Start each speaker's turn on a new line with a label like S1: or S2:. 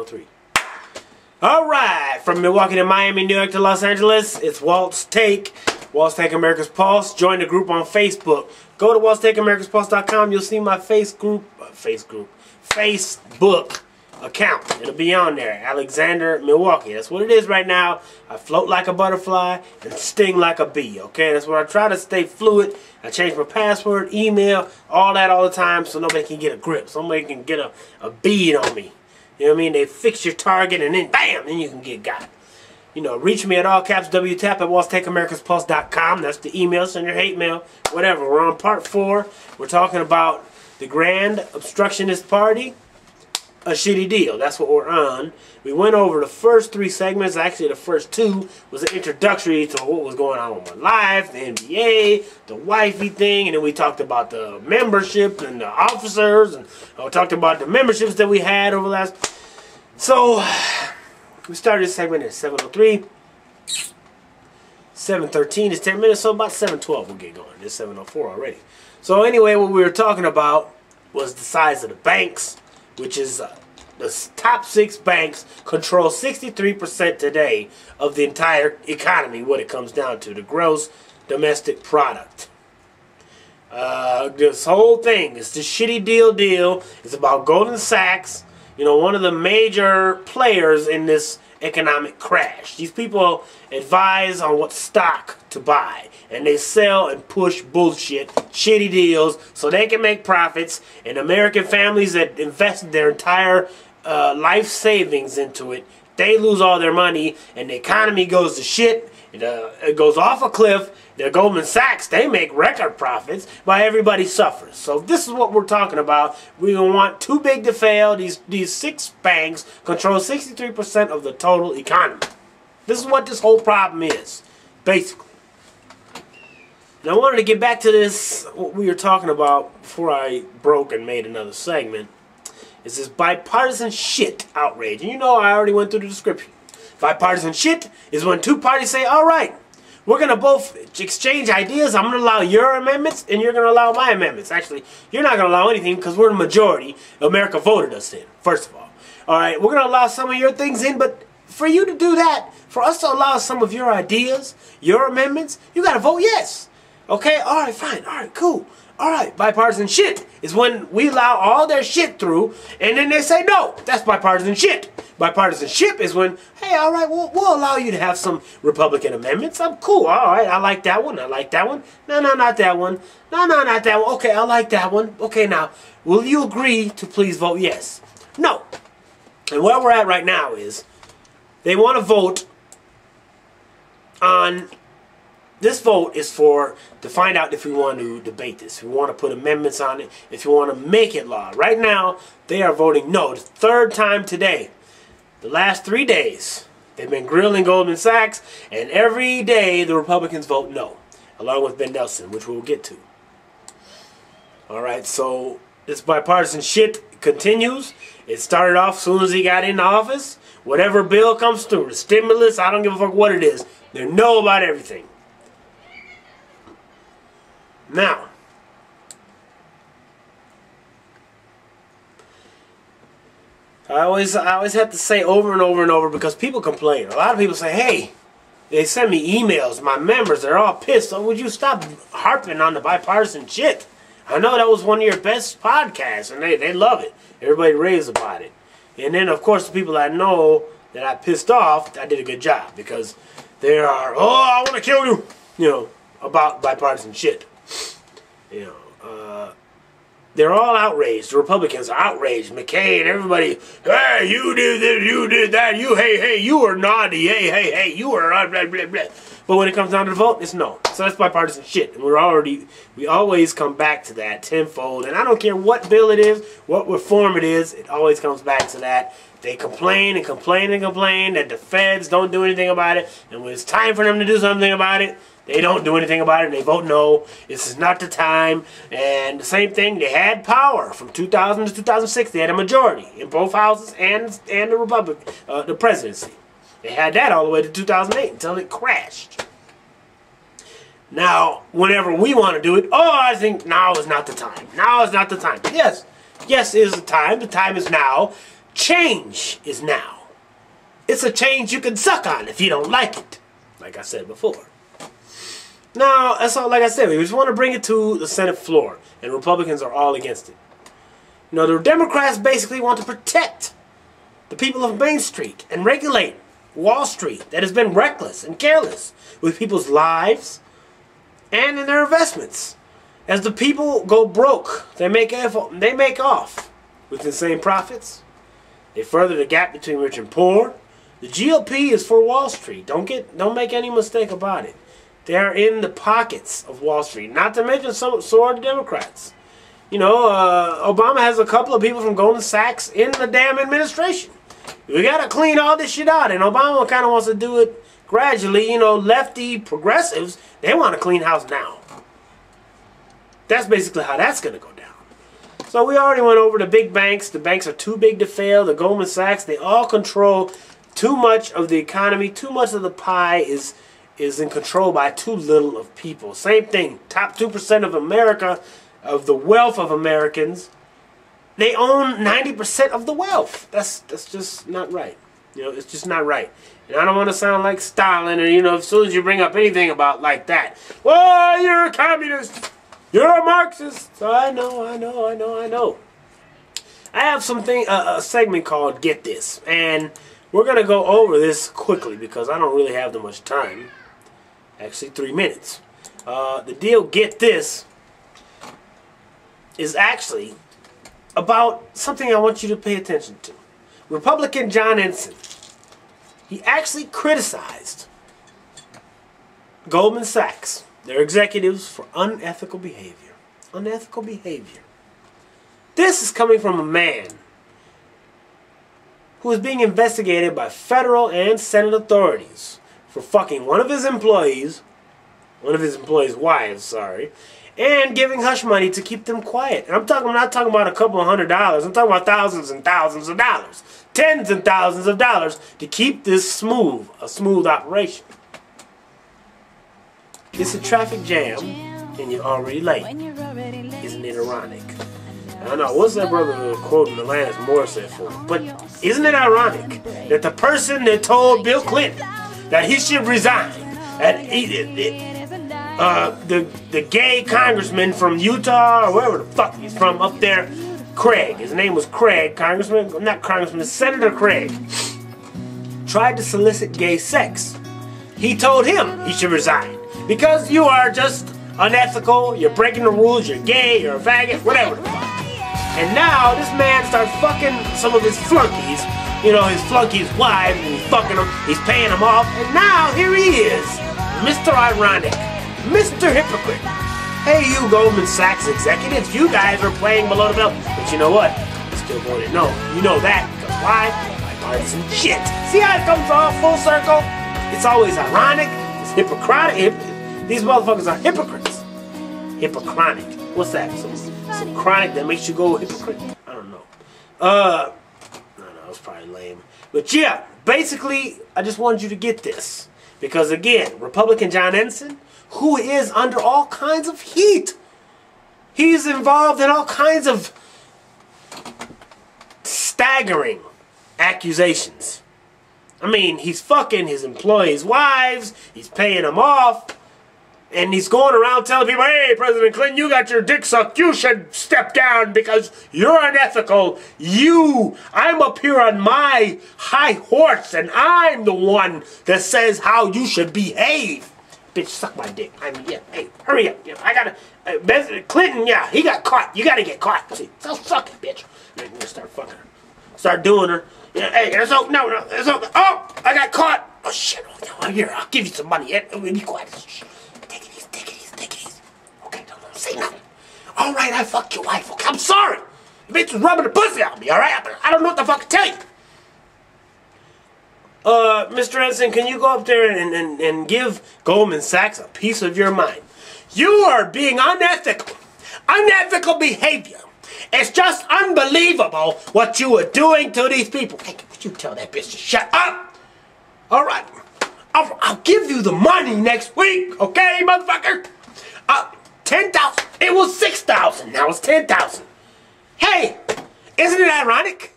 S1: 703. Alright, from Milwaukee to Miami, New York to Los Angeles, it's Walt's Take. Walt's Take America's Pulse. Join the group on Facebook. Go to waltstakeamericaspulse.com. You'll see my Facebook account. It'll be on there. Alexander, Milwaukee. That's what it is right now. I float like a butterfly and sting like a bee. Okay, that's what I try to stay fluid. I change my password, email, all that all the time so nobody can get a grip. Somebody can get a bead on me. You know what I mean? They fix your target and then bam, then you can get got. You know, reach me at all caps WTAP at waltstakeamericaspulse.com. That's the email. Send your hate mail, whatever. We're on part 4. We're talking about the Grand Obstructionist Party. A shitty deal. That's what we're on. We went over the first 3 segments. Actually, the first 2 was an introductory to what was going on with my life, the NBA, the wifey thing, and then we talked about the membership and the officers, and we talked about the memberships that we had over the last. So we started this segment at 7:03. 7:13 is 10 minutes, so about 7:12 we'll get going. It's 7:04 already. So anyway, what we were talking about was the size of the banks, which is the top 6 banks control 63% today of the entire economy, what it comes down to, the gross domestic product. This whole thing is the shitty deal. It's about Goldman Sachs, you know, one of the major players in this economic crash. These people advise on what stock to buy, and they sell and push bullshit, shitty deals, so they can make profits, and American families that invested their entire life savings into it, they lose all their money, and the economy goes to shit. It goes off a cliff. The Goldman Sachs, they make record profits, but everybody suffers. So this is what we're talking about. We don't want too big to fail. These 6 banks control 63% of the total economy. This is what this whole problem is, basically. Now I wanted to get back to this, what we were talking about before I broke and made another segment, is this bipartisan shit outrage. And you know I already went through the description. Bipartisan shit is when 2 parties say, all right, we're going to both exchange ideas. I'm going to allow your amendments and you're going to allow my amendments. Actually, you're not going to allow anything because we're the majority. America voted us in, first of all. All right, we're going to allow some of your things in, but for you to do that, for us to allow some of your ideas, your amendments, you got to vote yes. Okay, all right, fine, all right, cool. All right, bipartisan shit is when we allow all their shit through, and then they say, no, that's bipartisan shit. Bipartisanship is when, hey, all right, we'll allow you to have some Republican amendments. I'm cool. All right, I like that one. I like that one. No, not that one. No, not that one. Okay, I like that one. Okay, now, will you agree to please vote yes? No. And where we're at right now is they want to vote on... This vote is to find out if we want to debate this, if we want to put amendments on it, if we want to make it law. Right now, they are voting no. The 3rd time today. The last 3 days, they've been grilling Goldman Sachs, and every day the Republicans vote no, along with Ben Nelson, which we'll get to. All right, so this bipartisan shit continues. It started off as soon as he got into office. Whatever bill comes through, the stimulus, I don't give a fuck what it is. They know about everything. Now, I always have to say over and over and over because people complain. A lot of people say, hey, they send me emails, my members, they're all pissed. So would you stop harping on the bipartisan shit? I know that was one of your best podcasts, and they love it. Everybody raves about it. And then, of course, the people I know that I pissed off, I did a good job because they are, oh, I want to kill you, you know, about bipartisan shit. You know, they're all outraged. The Republicans are outraged. McCain, everybody, hey, you did this, you did that, you, hey, you were naughty, hey, you were blah, blah, blah. But when it comes down to the vote, it's no. So that's bipartisan shit. And we always come back to that tenfold. And I don't care what bill it is, what reform it is, it always comes back to that. They complain and complain and complain that the feds don't do anything about it. And when it's time for them to do something about it, they don't do anything about it, and they vote no. This is not the time. And the same thing, they had power from 2000 to 2006. They had a majority in both houses and the presidency. They had that all the way to 2008 until it crashed. Now, whenever we want to do it, oh, I think now is not the time. Now is not the time. Yes, it is the time. The time is now change is now. It's a change you can suck on if you don't like it, like I said before. Now, that's all. Like I said, we just want to bring it to the Senate floor, and Republicans are all against it. You know, the Democrats basically want to protect the people of Main Street and regulate Wall Street that has been reckless and careless with people's lives and in their investments. As the people go broke, they make off with insane profits. They further the gap between rich and poor. The GOP is for Wall Street. Don't make any mistake about it. They are in the pockets of Wall Street. Not to mention so are the Democrats. You know, Obama has a couple of people from Goldman Sachs in the damn administration. We got to clean all this shit out. And Obama kind of wants to do it gradually. You know, lefty progressives, they want to clean house now. That's basically how that's going to go down. So we already went over the big banks. The banks are too big to fail. The Goldman Sachs, they all control too much of the economy. Too much of the pie is in control by too little of people. Same thing. Top 2% of America, of the wealth of Americans, they own 90% of the wealth. That's just not right. You know, it's just not right. And I don't want to sound like Stalin, or, you know, as soon as you bring up anything about like that, well, you're a communist. You're a Marxist. I know. I have a segment called Get This. And we're going to go over this quickly because I don't really have that much time. Actually, 3 minutes. The deal Get This is actually about something I want you to pay attention to. Republican John Ensign, he actually criticized Goldman Sachs, their executives, for unethical behavior. Unethical behavior. This is coming from a man who is being investigated by federal and Senate authorities for fucking one of his employees' wives, sorry, and giving hush money to keep them quiet. And I'm not talking about a couple of $100. I'm talking about thousands and thousands of dollars. Tens and thousands of dollars to keep this a smooth operation. It's a traffic jam, and you're already late. Isn't it ironic? I don't know, what's that brother quoting Alanis Morissette for? But isn't it ironic that the person that told Bill Clinton that he should resign, that the gay congressman from Utah, or wherever the fuck he's from up there, Craig, his name was Craig, Senator Craig, tried to solicit gay sex. He told him he should resign because you are just unethical, you're breaking the rules, you're gay, you're a faggot, whatever the fuck. And now this man starts fucking some of his flunkies, you know, his flunkies' wives, and he's fucking them, he's paying them off, and now here he is, Mr. Ironic, Mr. Hypocrite. Hey, you Goldman Sachs executives, you guys are playing below the belt, but you know what? I'm still going to know. You know that, because why? My arts and shit. See how it comes all full circle? It's always ironic, it's hypocritic. These motherfuckers are hypocrites. Hypocritic. What's that? Some chronic that makes you go hypocrite? I don't know. I don't know, it's probably lame. But yeah, basically, I just wanted you to get this. Because again, Republican John Ensign, who is under all kinds of heat. He's involved in all kinds of staggering accusations. I mean, he's fucking his employees' wives, he's paying them off, and he's going around telling people, hey, President Clinton, you got your dick sucked, you should step down because you're unethical. I'm up here on my high horse, and I'm the one that says how you should behave. Bitch, suck my dick. I mean, yeah, hey, hurry up. Yeah, I gotta, Clinton, yeah, he got caught. You gotta get caught. See, so suck it, bitch. I'm gonna start fucking her. Start doing her. Yeah, hey, oh, I got caught. Oh, shit, here, I'll give you some money. Be quiet. Take it easy. Okay, don't say nothing. All right, I fucked your wife. Okay, I'm sorry. The bitch was rubbing the pussy out of me, all right? I don't know what the fuck to tell you. Mr. Ensign, can you go up there and give Goldman Sachs a piece of your mind? You are being unethical. Unethical behavior. It's just unbelievable what you are doing to these people. Hey, would you tell that bitch to shut up? All right. I'll give you the money next week, okay, motherfucker? 10,000. It was 6,000. Now it's 10,000. Hey, isn't it ironic